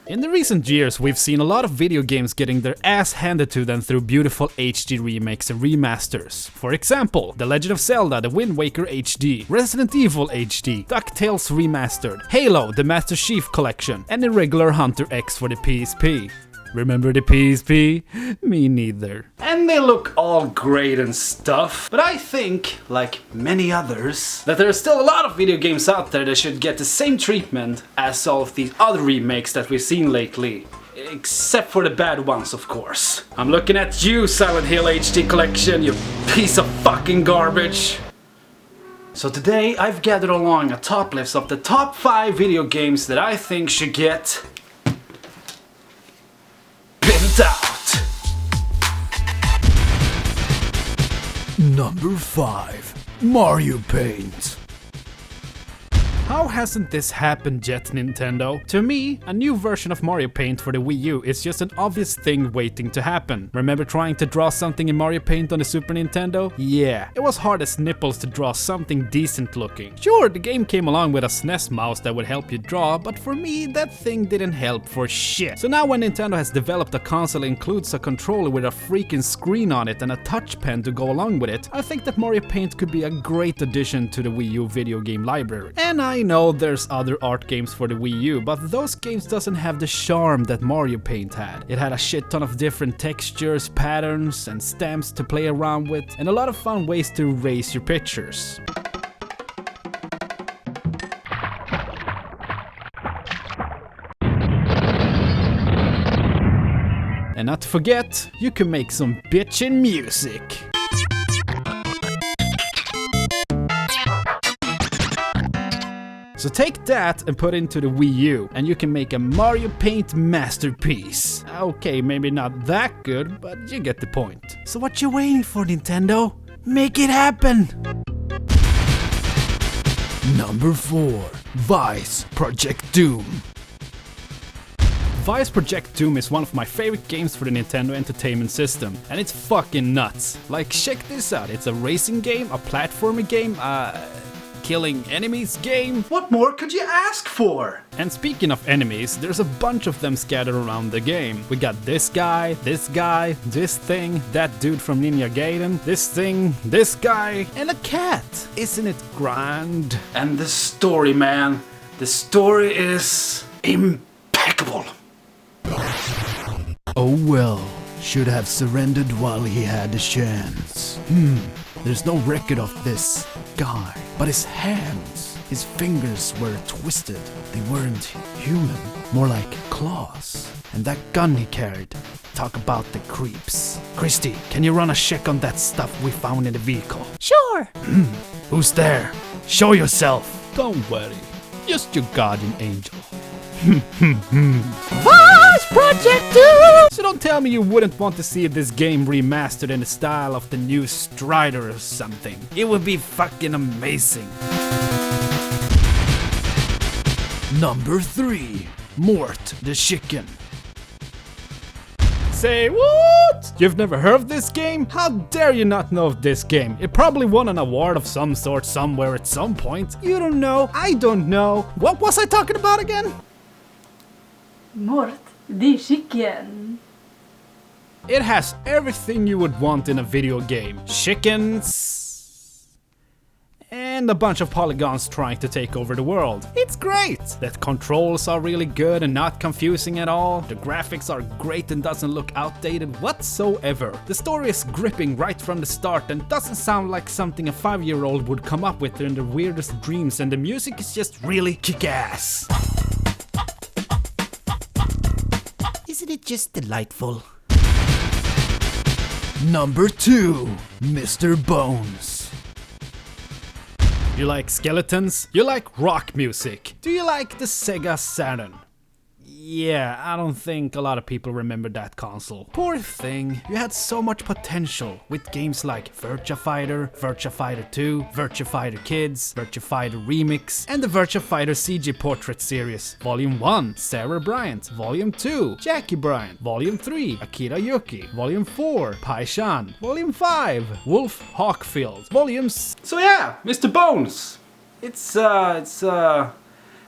In the recent years, we've seen a lot of video games getting their ass handed to them through beautiful HD remakes and remasters. For example, The Legend of Zelda, The Wind Waker HD, Resident Evil HD, DuckTales Remastered, Halo, The Master Chief Collection, and Irregular Hunter X for the PSP. Remember the PSP? Me neither. And they look all great and stuff, but I think, like many others, that there are still a lot of video games out there that should get the same treatment as all of these other remakes that we've seen lately. Except for the bad ones, of course. I'm looking at you, Silent Hill HD Collection, you piece of fucking garbage. So today I've gathered along a top list of the top 5 video games that I think should get out. Number 5. Mario Paint. How hasn't this happened yet, Nintendo? To me, a new version of Mario Paint for the Wii U is just an obvious thing waiting to happen. Remember trying to draw something in Mario Paint on the Super Nintendo? Yeah, it was hard as nipples to draw something decent looking. Sure, the game came along with a SNES mouse that would help you draw, but for me, that thing didn't help for shit. So now when Nintendo has developed a console that includes a controller with a freaking screen on it and a touch pen to go along with it, I think that Mario Paint could be a great addition to the Wii U video game library. And I know there's other art games for the Wii U, but those games doesn't have the charm that Mario Paint had. It had a shit ton of different textures, patterns, and stamps to play around with, and a lot of fun ways to erase your pictures. And not to forget, you can make some bitchin' music. So take that and put it into the Wii U, and you can make a Mario Paint masterpiece. Okay, maybe not that good, but you get the point. So what you waiting for, Nintendo? Make it happen! Number 4. Vice Project Doom. Vice Project Doom is one of my favorite games for the Nintendo Entertainment System, and it's fucking nuts. Like, check this out, it's a racing game, a platformer game, killing enemies game. What more could you ask for? And speaking of enemies, there's a bunch of them scattered around the game. We got this guy, this thing, that dude from Ninja Gaiden, this thing, this guy, and a cat. Isn't it grand? And the story, man. The story is impeccable. Oh well, should have surrendered while he had the chance. There's no record of this guy, but his hands, his fingers were twisted. They weren't human, more like claws. And that gun he carried, talk about the creeps. Christy, can you run a check on that stuff we found in the vehicle? Sure. Who's there? Show yourself. Don't worry, just your guardian angel. Vice Project Doom! So don't tell me you wouldn't want to see this game remastered in the style of the new Strider or something. It would be fucking amazing. Number 3. Mort the Chicken. Say what? You've never heard of this game? How dare you not know of this game? It probably won an award of some sort somewhere at some point. You don't know, I don't know. What was I talking about again? Mort the Chicken. It has everything you would want in a video game. Chickens, and a bunch of polygons trying to take over the world. It's great! The controls are really good and not confusing at all. The graphics are great and doesn't look outdated whatsoever. The story is gripping right from the start and doesn't sound like something a 5-year-old would come up with in their weirdest dreams, and the music is just really kick-ass. Isn't it just delightful? Number 2. Mr. Bones. You like skeletons? You like rock music? Do you like the Sega Saturn? Yeah, I don't think a lot of people remember that console. Poor thing, you had so much potential with games like Virtua Fighter, Virtua Fighter 2, Virtua Fighter Kids, Virtua Fighter Remix, and the Virtua Fighter CG Portrait Series. Volume 1, Sarah Bryant. Volume 2, Jackie Bryant. Volume 3, Akira Yuki. Volume 4, Pai Shan. Volume 5, Wolf Hawkfield. Volumes. So yeah, Mr. Bones. It's a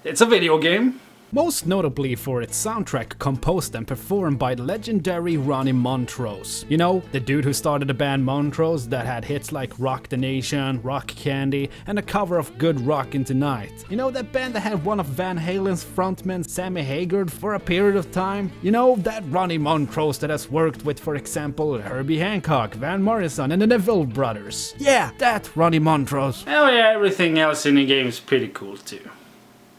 video game. most notably for its soundtrack composed and performed by the legendary Ronnie Montrose. You know, the dude who started the band Montrose that had hits like Rock the Nation, Rock Candy, and a cover of Good Rockin' Tonight. You know, that band that had one of Van Halen's frontmen Sammy Hagar for a period of time? You know, that Ronnie Montrose that has worked with, for example, Herbie Hancock, Van Morrison, and the Neville Brothers. Yeah, that Ronnie Montrose. Oh yeah, everything else in the game is pretty cool too.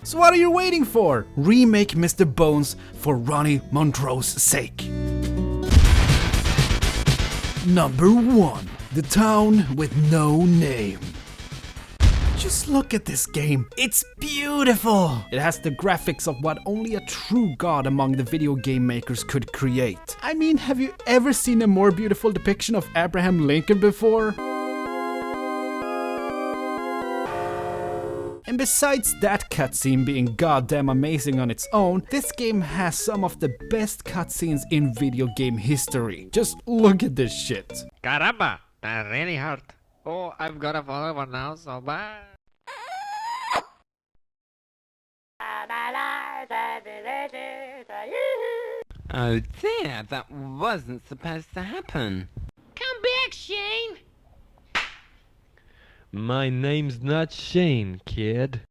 So what are you waiting for? Remake Mr. Bones for Ronnie Montrose's sake. Number 1. The Town with No Name. Just look at this game. It's beautiful. It has the graphics of what only a true god among the video game makers could create. I mean, have you ever seen a more beautiful depiction of Abraham Lincoln before? And besides that cutscene being goddamn amazing on its own, this game has some of the best cutscenes in video game history. Just look at this shit. Caramba, that really hurt. Oh, I've got a follower now, so bye. Oh dear, that wasn't supposed to happen. Come back, Shane. My name's not Shane, kid.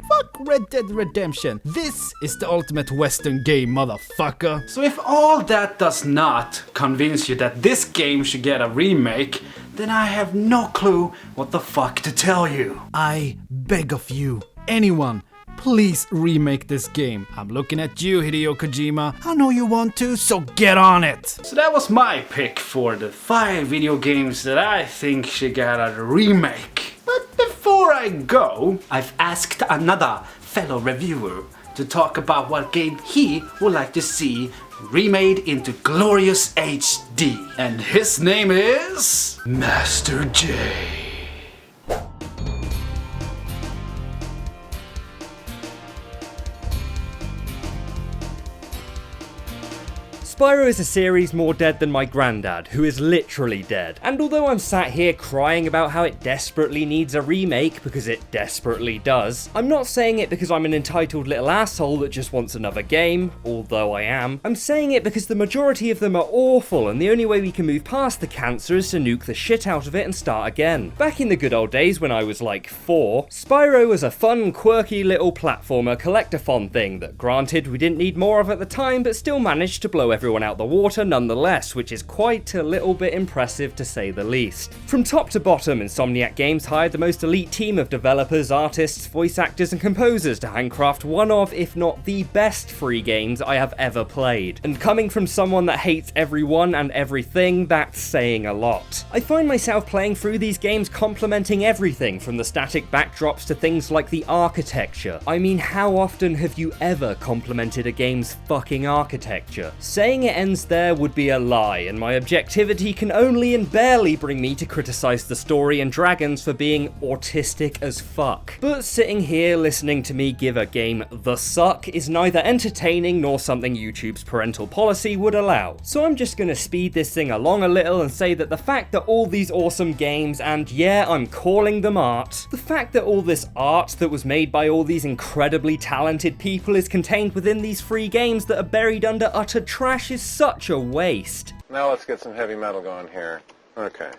Fuck Red Dead Redemption. This is the ultimate Western game, motherfucker. So if all that does not convince you that this game should get a remake, then I have no clue what the fuck to tell you. I beg of you, anyone, please remake this game. I'm looking at you, Hideo Kojima. I know you want to, so get on it. So that was my pick for the 5 video games that I think should get a remake. But before I go, I've asked another fellow reviewer to talk about what game he would like to see remade into glorious HD. And his name is MasterJay. Spyro is a series more dead than my granddad, who is literally dead. And although I'm sat here crying about how it desperately needs a remake, because it desperately does, I'm not saying it because I'm an entitled little asshole that just wants another game, although I am. I'm saying it because the majority of them are awful, and the only way we can move past the cancer is to nuke the shit out of it and start again. Back in the good old days when I was like 4, Spyro was a fun, quirky little platformer collectathon thing that granted we didn't need more of at the time, but still managed to blow everyone out the water nonetheless, which is quite a little bit impressive to say the least. From top to bottom, Insomniac Games hired the most elite team of developers, artists, voice actors and composers to handcraft one of, if not the best free games I have ever played. And coming from someone that hates everyone and everything, that's saying a lot. I find myself playing through these games complimenting everything from the static backdrops to things like the architecture. I mean, how often have you ever complimented a game's fucking architecture? Saying it ends there would be a lie, and my objectivity can only and barely bring me to criticize the story and dragons for being autistic as fuck. But sitting here listening to me give a game the suck is neither entertaining nor something YouTube's parental policy would allow. So I'm just gonna speed this thing along a little and say that the fact that all these awesome games, and yeah, I'm calling them art, the fact that all this art that was made by all these incredibly talented people is contained within these free games that are buried under utter trash is such a waste. Now let's get some heavy metal going here. Okay.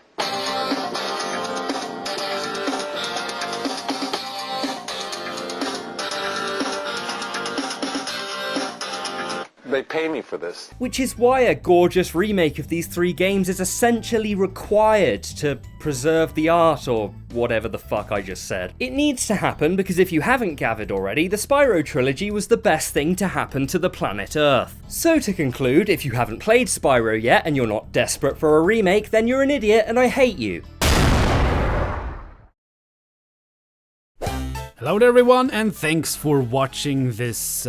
They pay me for this. Which is why a gorgeous remake of these 3 games is essentially required to preserve the art, or whatever the fuck I just said. It needs to happen because if you haven't gathered already, the Spyro trilogy was the best thing to happen to the planet Earth. So to conclude, if you haven't played Spyro yet and you're not desperate for a remake, then you're an idiot and I hate you. Hello there everyone, and thanks for watching this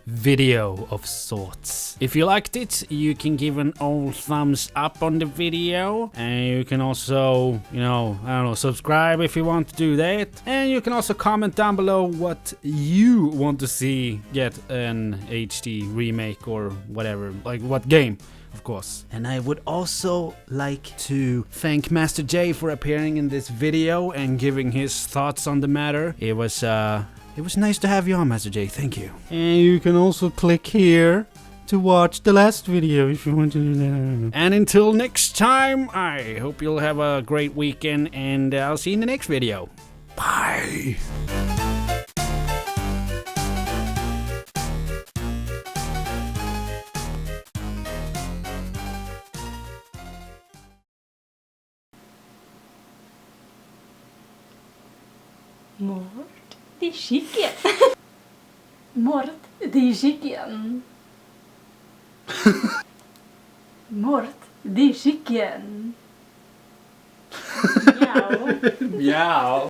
video of sorts. If you liked it, you can give an old thumbs up on the video, and you can also, I don't know, subscribe if you want to do that, and you can also comment down below what you want to see get an HD remake or whatever, like what game. of course. And I would also like to thank MasterJay for appearing in this video and giving his thoughts on the matter. It was nice to have you on, MasterJay. Thank you. And you can also click here to watch the last video if you want to do that. And until next time, I hope you'll have a great weekend, and I'll see you in the next video. Bye! Mort, det är chicken. Mort, det är chicken. Mort, det är chicken. Miau. Meow.